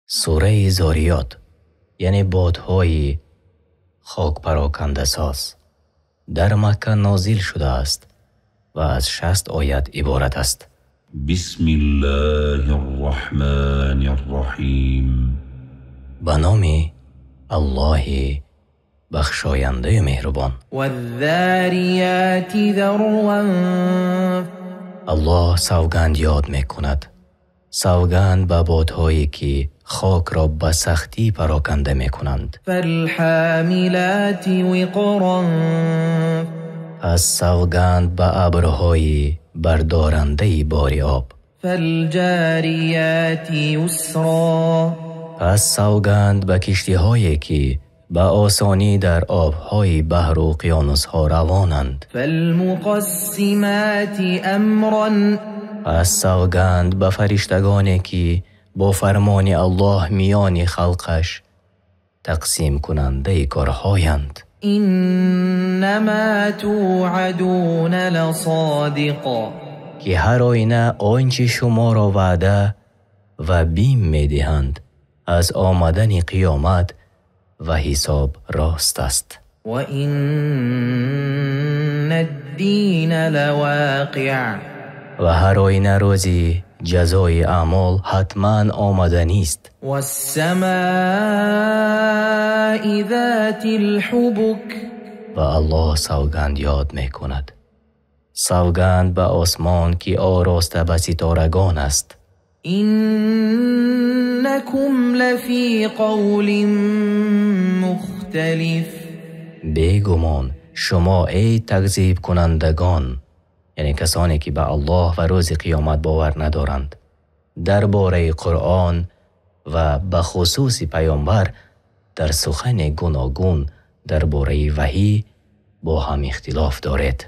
سوره زاریات یعنی بادهای خاک پراکنده ساز در مکه نازل شده است و از 60 آیت عبارت است. بسم الله الرحمن الرحیم. به نام الله بخشاینده مهربان. والذاریات ذروا. الله سوگند یاد می کند، سوگند به بادهایی که خاک را به سختی پراکنده می کنند. فالحاملات وقرا. پس سوگند به ابرهای بردارنده بار آب. فالجاریات یسرا. پس سوگند به کشتی هایی که به آسانی در آبهای بحر و اقیانوس ها روانند. فالمقسمات امرا. پس سوگند به فرشتگانی که با فرمان الله میان خلقش تقسیم کننده کارهایند. انما توعدون لصادق. که هر آینه آنچه شما را وعده و بیم میدهند از آمدن قیامت و حساب راست است. و این الدین لواقع. و هر آینه روزی جزای اعمال حتما آمدنی است. والسماء ذات الحبک. و الله سوگند یاد می کند، سوگند به آسمان که آراسته به ستارگان است. انکم لفی قول مختلف. بیگمان شما ای تکذیب کنندگان، یعنی کسانی که به الله و روز قیامت باور ندارند، درباره قرآن و به خصوص پیامبر در سخن گوناگون درباره وحی با هم اختلاف دارید.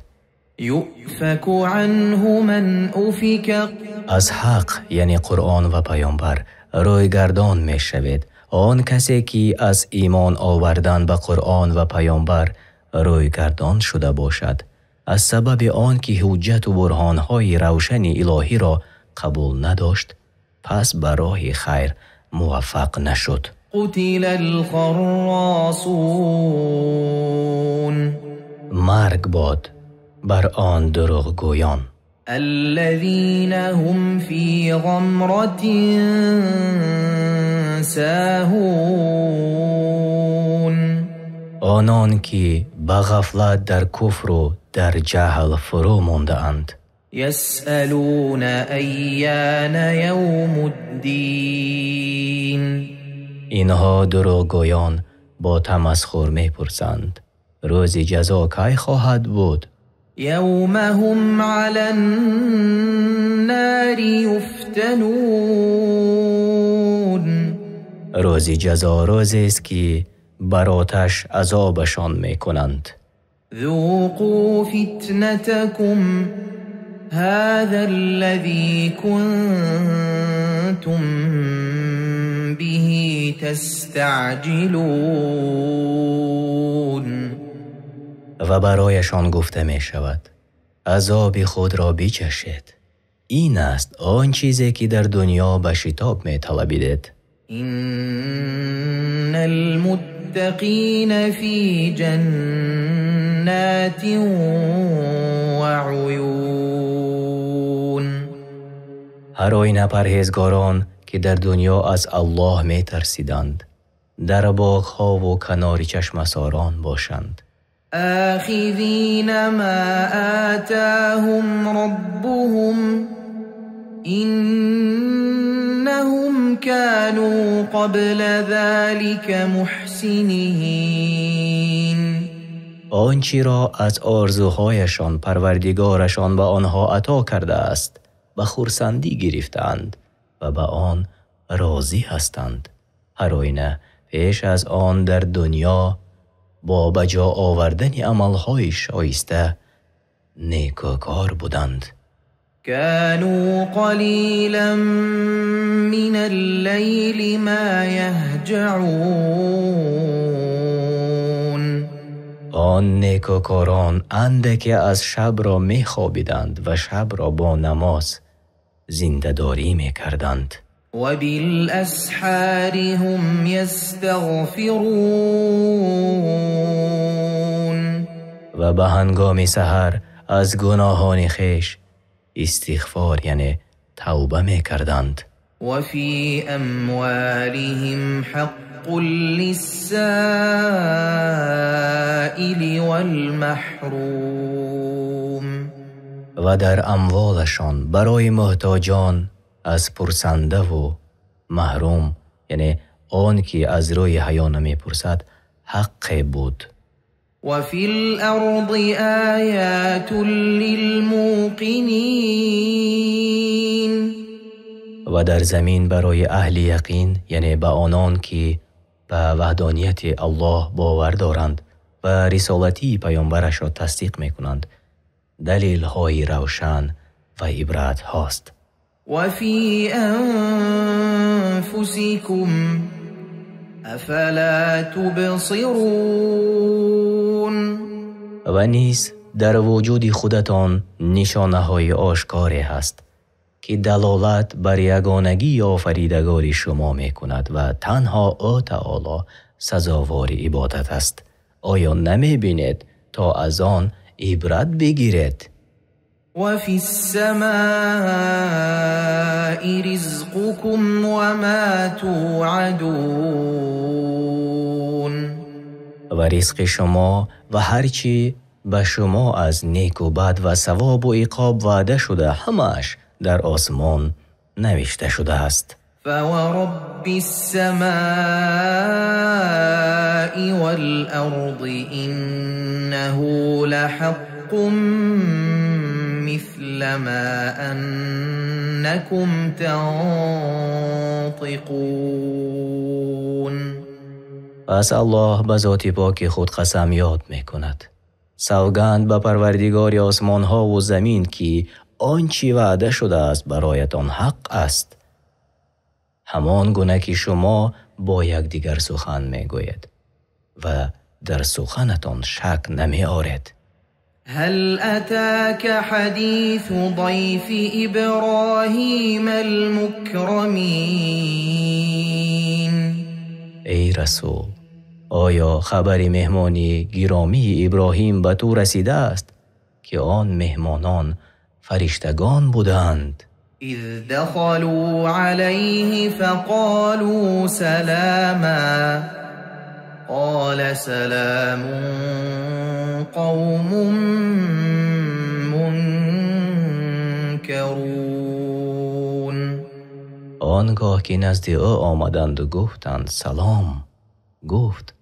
یؤفک عنه من افک. از حق یعنی قرآن و پیامبر روی گردان می شود آن کسی که از ایمان آوردن به قرآن و پیامبر روی گردان شده باشد، از سبب آن که حجت و برهانهای روشن الهی را قبول نداشت، پس به راه خیر موفق نشد. قتل الخراصون. مرگ باد بر آن دروغ گویان. الذين هم في غمرة ساهون. آنان که به غفلت در کفر و در جهل فرو مانده اند. يسألون أيان يوم الدين. اینها دروغگویان با تمسخر می‌پرسند روز جزا کی خواهد بود؟ يوم هم على النار يفتنون. روز جزا روزی است که بر آتش عذابشان می‌کنند. ذوقوا فتنتكم هذا الذي كنتم به تستعجلون. و برایشان گفته می شود عذاب خود را بچشید، این است آن چیزی که در دنیا به شتاب می طلبیدید. ان المتقین فی جنات و عیون. هر آینه پرهیزگاران که در دنیا از الله می ترسیدند در باغ‌ها و کنار چشمساران باشند. آخذین ما آتاهم ربهم انهم كانوا قبل ذلك محسنین. آنچه را از آرزوهایشان پروردگارشان به آنها عطا کرده است به خرسندی گرفتند و به آن راضی هستند. هر آینه پیش از آن در دنیا با بجا آوردن عملهای شایسته نیکوکار بودند. كانوا قلیلا من اللیل ما یهجعون. آن نیکوکاران اندکی از شب را می خوابیدند و شب را با نماز زنده داری می کردند. وبالأسحار هم يستغفرون و به هنگام سحر از گناهان خویش استغفار یعنی توبه می کردند. وفي أموالهم حق للسائل والمحروم و در اموالشان برای محتاجان از پرسنده و محروم یعنی آن که از روی حیا نمی پرسد حق بود. وفي الأرض آيات للموقنين و در زمین برای اهل یقین یعنی به آنان که به وحدانیت الله باور دارند و رسالتی پیامبرش را تصدیق می کنند دلیل های روشن و عبرت هاست. وفي أنفسكم أفلا تبصرون و نیز در وجود خودتان نشانه های آشکاری هست که دلالت بر یگانگی آفریدگار شما می کند و تنها او تعالی سزاوار عبادت است. آیا نمی بینید تا از آن عبرت بگیرید؟ وفي السماء رزقكم وما توعدون و رزق شما و هرچی به شما از نیک و بد و ثواب و عقاب وعده شده همش در آسمان نوشته شده است. فورب السماء والأرض إنه لحق مثل ما أنكم تنطقون. پس الله به ذات پاک خود قسم یاد می کند. سوگند به پروردگار آسمان ها و زمین که آنچه وعده شده است برایتان حق است. همان گونه که شما با یکدیگر سخن می گوید و در سخنتان شک نمی آرید. هل أتاك حديث ضيف إبراهيم المكرمين؟ ای رسول، آیا خبر مهمانی گرامی ابراهیم به تو رسیده است که آن مهمانان فرشتگان بودند؟ إذ دخلوا عليه فقالوا سلاما قال سلام قوم منكرون. آنگاه که نزد او آمدند و گفتند سلام، گفت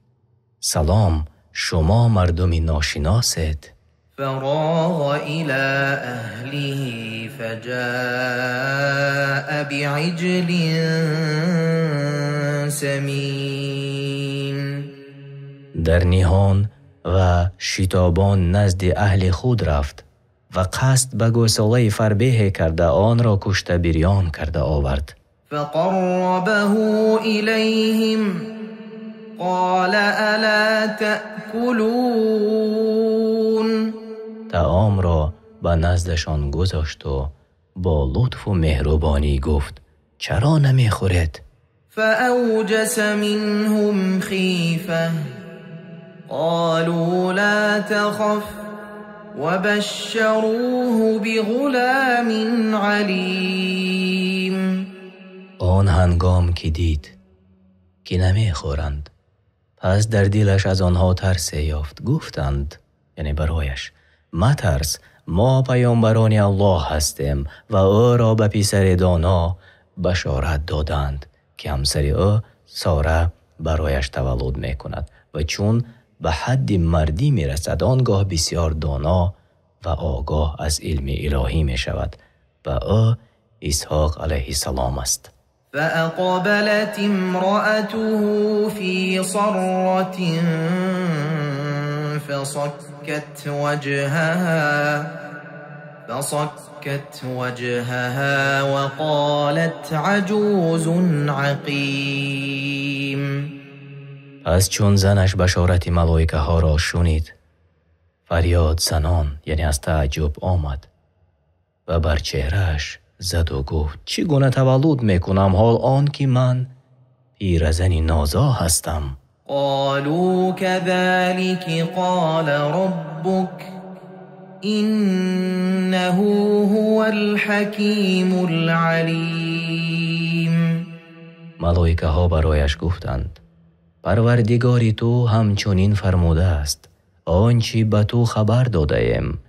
سلام شما مردمی ناشناسید. فراغ إلى أهله فجاء بعجل سمين. در نهان و شتابان نزد اهل خود رفت و قصد به گوساله فربه کرده آن را کشته بریان کرده آورد. فقربه إليهم قال ألا تأكلون. طعام را به نزدشان گذاشت و با لطف و مهربانی گفت چرا نمیخورید؟ فأوجس منهم خيفة قالوا لا تخف وبشروه بغلام عليم. آن هنگام که دید که نمیخورند پس در دلش از آنها ترس یافت. گفتند یعنی برایش مترس، ما پیامبران الله هستیم و او را به پسر دانا بشارت دادند که همسر او ساره برایش تولد می کند و چون به حد مردی می رسد آنگاه بسیار دانا و آگاه از علم الهی می شود و او اسحاق علیه السلام است. فأقبلت امرأته في صرة فصكت وجهها وقالت عجوز عقيم. از چون زنش بشارت ملائکه ها را شنید فریاد زنان یعنی از تعجب آمد و بر چهرهش زد و گفت چگونه تولد میکنم حال آن که من پیرزنی نازا هستم؟ قالوا كذلك قال ربك إنه هو الحكيم العليم. ملائکه ها برایش گفتند پروردگاری تو همچنین فرموده است آنچه به تو خبر داده ایم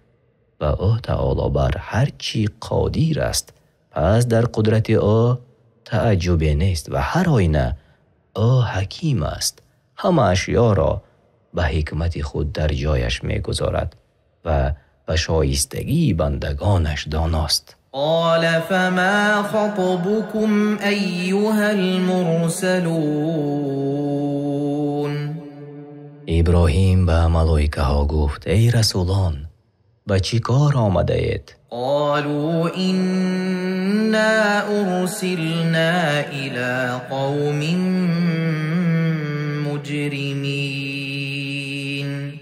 و او تعالی بر هر چی قادر است، پس در قدرت او تعجب نیست و هر آینه او حکیم است، همه اشیا را به حکمت خود در جایش میگذارد و به شایستگی بندگانش داناست. قال فما خطبكم أيها المرسلون. ابراهیم به ملائکه ها گفت ای رسولان به چی کار آمده اید؟ قالوا إنا أرسلنا إلى قوم مجرمين.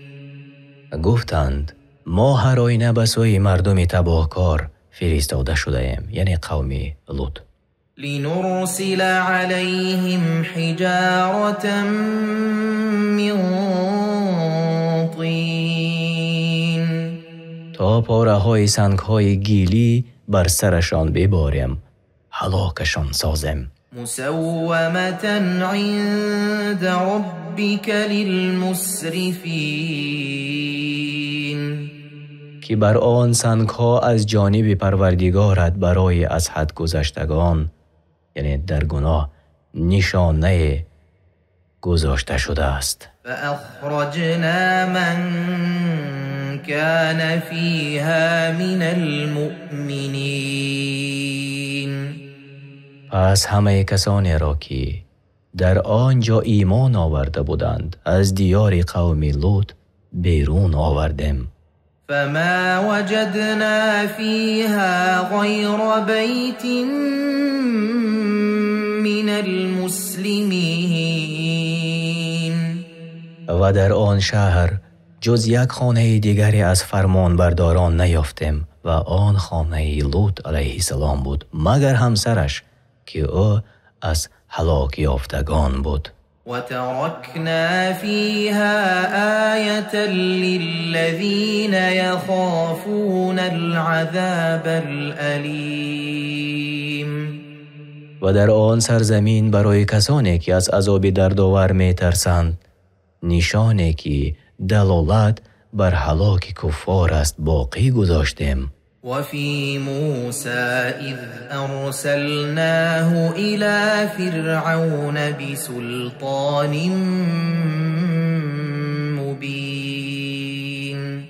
گفتند ما هر آینه به سوی مردم تباهکار فرستاده شده ایم، یعنی قوم لوط. لنرسل عليهم حجارة من طين. تا پاره های سنگ های گیلی بر سرشان بباریم، هلاکشان سازیم. مسومة عند ربك للمسرفين. که بر آن سنگ ها از جانب پروردگارت برای از حد گذشتگان، یعنی در گناه، نشانه گذاشته شده است. فأخرجنا من كان فيها من المؤمنين. پس همه کسانی را که در آنجا ایمان آورده بودند از دیار قوم لوط بیرون آوردیم. فما وجدنا فيها غير بيت من المسلمين. و در آن شهر جز یک خانه دیگری از فرمان برداران نیافتیم و آن خانه لوط علیه السلام بود، مگر همسرش که او از هلاک یافتگان بود. وتركنا فيها آية للذين يخافون العذاب الأليم. و در آن سرزمین برای کسانی که از عذاب دردآور می‌ترسند نشانی که دلالت بر هلاک کفار است باقی گذاشتیم. وفي موسى إذ أرسلناه إلى فرعون بسلطان مبين.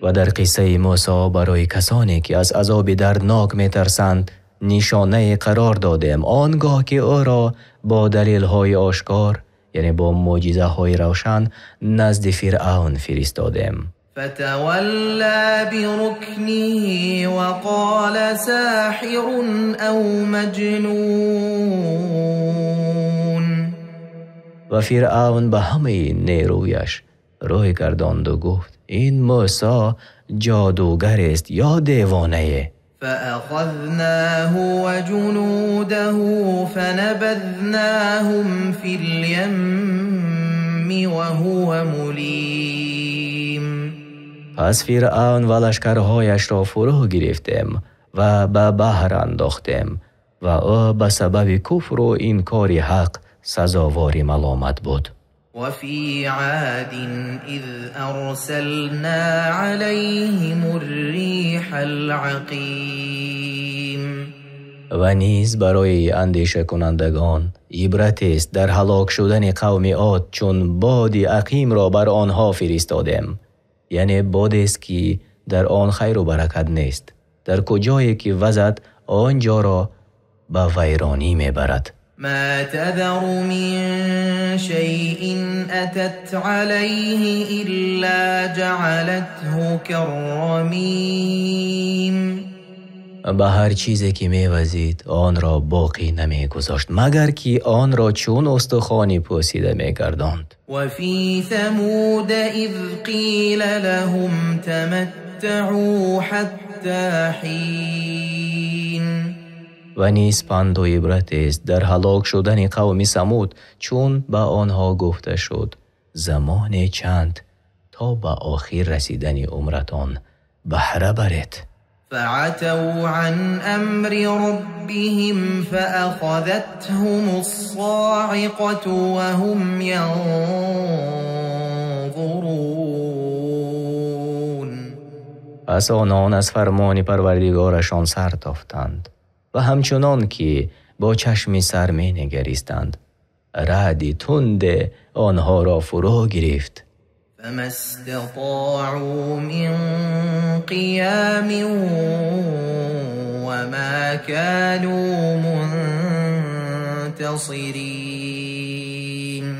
و در قصه موسی برای کسانی که از عذاب دردناک می‌ترسند نشانه قرار دادیم، آنگاه که او را با دلیل‌های آشکار، یعنی با معجزه‌های روشن، نزد فرعون فرستادیم. فتولى بركنه وقال ساحر أو مجنون. و فرعون به همه نیرویش روی گرداند و گفت این موسی جادوگر است یا دیوانه. فأخذناه وجنوده فنبذناهم في اليم وهو مليم. پس فرعون و لشکرهایش را فرو گرفتیم و به بحر انداختیم و او به سبب کفر و انکار حق سزاوار ملامت بود. وفي عاد إذ أرسلنا عليهم الريح العقيم. و نیز برای اندیشه کنندگان عبرت است در هلاک شدن قوم عاد، چون باد عقیم را بر آنها فرستادیم، یعنی بادی است که در آن خیر و برکت نیست، در کجایی که وزد آنجا را به ویرانی میبرد. ما تذر من شيء أتت عليه إلا جعلته كالرميم. به هر چیزی که میوزید آن را باقی نمیگذاشت مگر که آن را چون استخوانی پوسیده میگرداند. و فی ثمود اذ قیل لهم تمتعوا حتی حین. و نیز پند و عبرت است در هلاک شدن قوم ثمود، چون به آنها گفته شد زمان چند تا به آخر رسیدن عمرتان بهره برید. فعتوا عن امر ربهم فاخذتهم الصاعقه وهم ينظرون. پس آنان از فرمان پروردگارشان سر تافتند و همچنان که با چشمی سر می نگریستند رعدی تند آنها را فرا گرفت. فما استطاعوا من قیام وما كانوا منتصرین.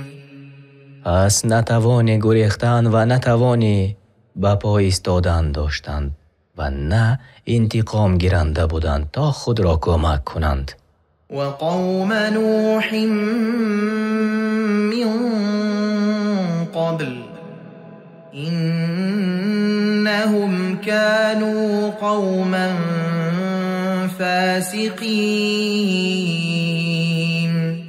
پس نتوان گریختن و نتوانی به پا ایستادن داشتند و نه انتقام گیرنده بودند تا خود را کمک کنند. و قوم نوح من قبل انهم كانوا قوما فاسقین.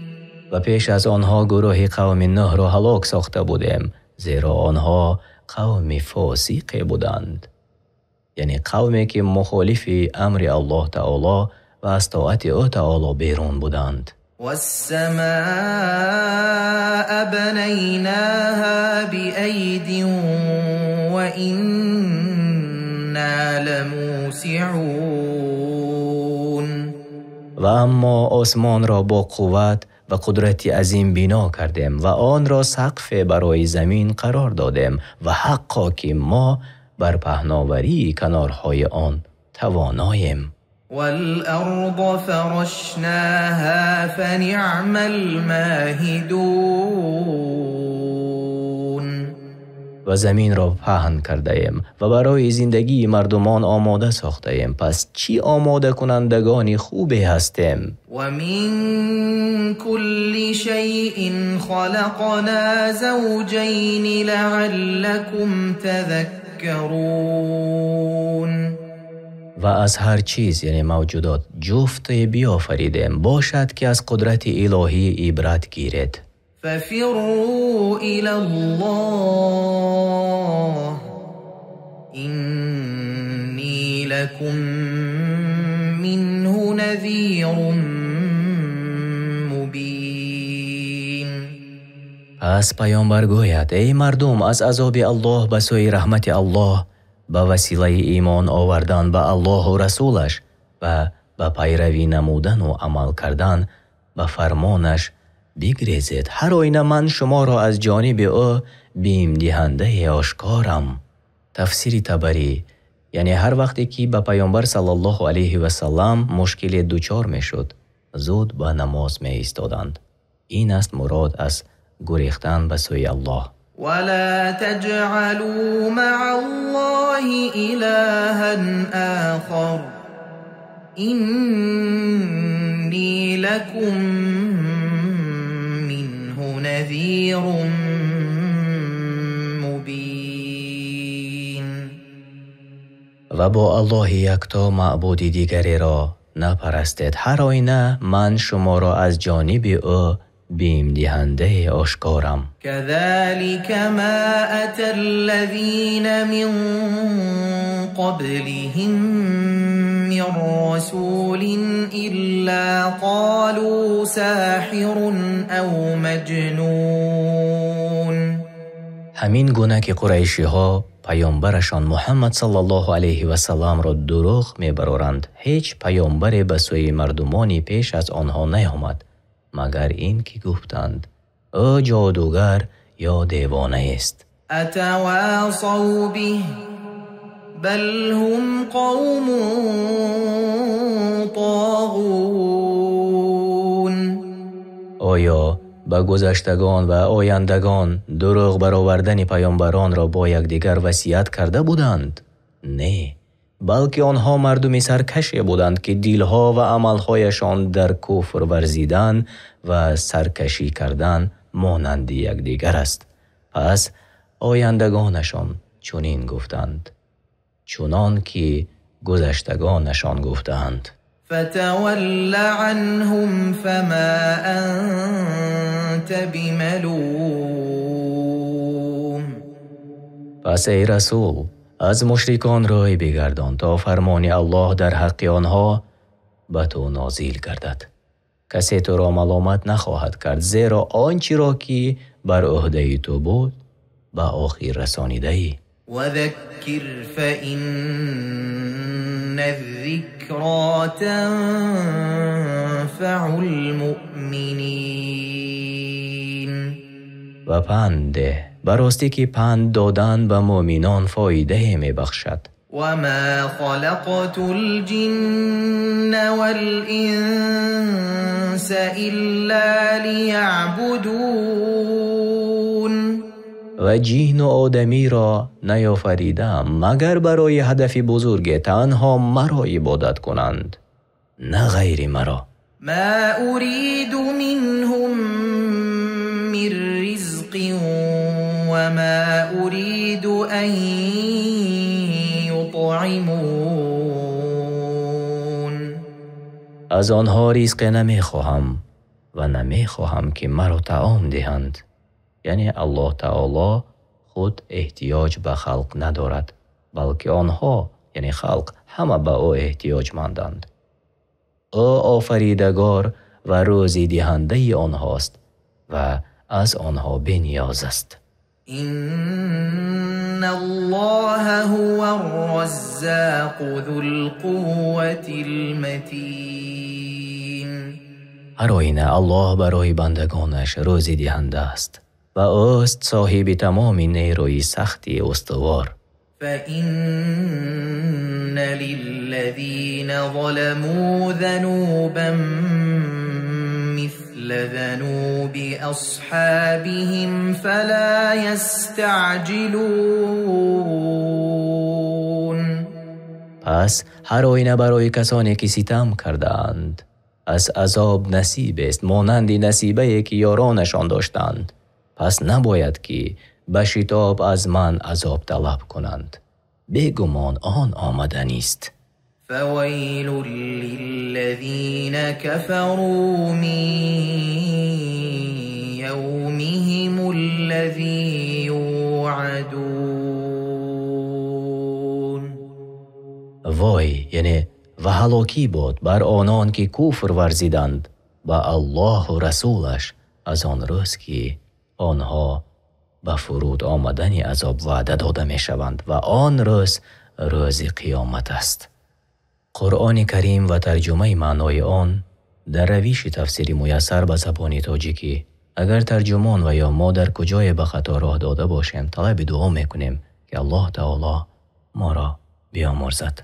و پیش از آنها گروه قوم نوح را هلاک ساخته بودیم، زیرا آنها قوم فاسق بودند، یعنی قومی که مخالف امر الله تعالی و از طاعت او تعالی بیرون بودند. والسماء بنيناها بأيد وإنا لموسعون. و اما آسمان را با قوت و قدرت عظیم بنا کردیم و آن را سقف برای زمین قرار دادیم و حقا که ما بر پهناوری کنارهای آن تواناییم. والأرض فرشناها فنعم الماهدون. و زمین را پهن کرده ایم و برای زندگی مردمان آماده ساخته ایم، پس چی آماده کنندگانی خوبی هستیم. و من كل شيء خلقنا زوجين لعلكم تذكرون. و از هر چیز یعنی موجودات جفت بیافریدیم باشد که از قدرت الهی عبرت گیرید. ففروا الى الله اینی لکم منه نذیر مبین. پس پیامبر گوید ای مردم از عذاب الله به سوی رحمت الله به وسیله ایمان آوردن به الله و رسولش و به پیروی نمودن و عمل کردن به فرمانش بگریزید. هر آینه من شما را از جانب او بیم دهنده آشکارم. تفسیر طبری یعنی هر وقتی که به پیامبر صلی الله علیه و سلم مشکل دوچار می شد زود به نماز می ایستادند. این است مراد از گریختن به سوی الله. ولا تجعلوا مع الله إلها آخر إني لكم منه نذير مبين. و با الله یکتا معبود دیگری را نپرستید. هر آینه من شما را از جانب او بیم دهنده آشکارم. كذلك ما أتى الذين من قبلهم من رسول إلا قالوا ساحر أو مجنون. همین گونه که قریشی ها پیامبرشان محمد صلی الله علیه و سلم را دروغ میبرند، هیچ پیامبری به سوی مردمانی پیش از آنها نیامد مگر این که گفتند او جادوگر یا دیوانه است. اتواصوا به بل هم قوم طاغون. آیا به گذشتگان و آیندگان دروغ برآوردن پیامبران را با یکدیگر وصیت کرده بودند؟ نه، بلکه آنها مردمی سرکشی بودند که دلها و عملهایشان در کفر ورزیدن و سرکشی کردن مانند یکدیگر است. پس آیندگانشان چنین گفتند چنان که گذشتگانشان گفتند. فتول عنهم فما أنت بملوم. پس ای رسول از مشرکان روی بگردان تا فرمان الله در حق آنها به تو نازل گردد. کسی تو را ملامت نخواهد کرد، زیرا آنچه را که بر عهده تو بود به آخر رسانیده ای. وذكر فإن الذكرى تنفع المؤمنين. و پند ده، براستی که پند دادن به مؤمنان فایده می بخشد. وما خلقت الجن والإنس إلا ليعبدون. و جن و آدمی را نیافریدم مگر برای هدف بزرگ تنها مرا عبادت کنند، نه غیر مرا. ما أريد منهم من رزق وما أريد أن يطعمون. از آنها رزق نمیخواهم و نمیخواهم که مرا طعام دهند. یعنی الله تعالی خود احتیاج به خلق ندارد، بلکه آنها یعنی خلق همه به او احتیاجمندند. او آفریدگار و روزی دهنده آنهاست و از آنها بی‌نیاز است. إن الله هو الرزاق ذو القوة المتين. هر آینه الله برای بندگانش روزی دهنده است و اوست صاحب تمام نیروی سختی استوار. فإن للذين ظلموا ذنوبا مثل ذنوب أصحابهم فلا يستعجلون. پس هر آینه برای کسانی که ستم کردند از عذاب نصیب است مانند نصیبه که یارانشان داشتند، پس نباید که به شتاب از من عذاب طلب کنند، بیگمان آن آمدنی است. فويل للذين كفروا من يومهم الذي يوعدون. وای یعنی و هلاکی باد بر آنان که کفر ورزیدند به الله و رسولش از آن روز که آنها به فرود آمدن عذاب وعده داده می شوند و آن روز روز قیامت است. قرآن کریم و ترجمه معنای آن در روش تفسیر میسر به زبان تاجیکی. اگر ترجمان و یا ما در کجای به خطا راه داده باشیم طلب دعا میکنیم که الله تعالی ما را بیامرزد.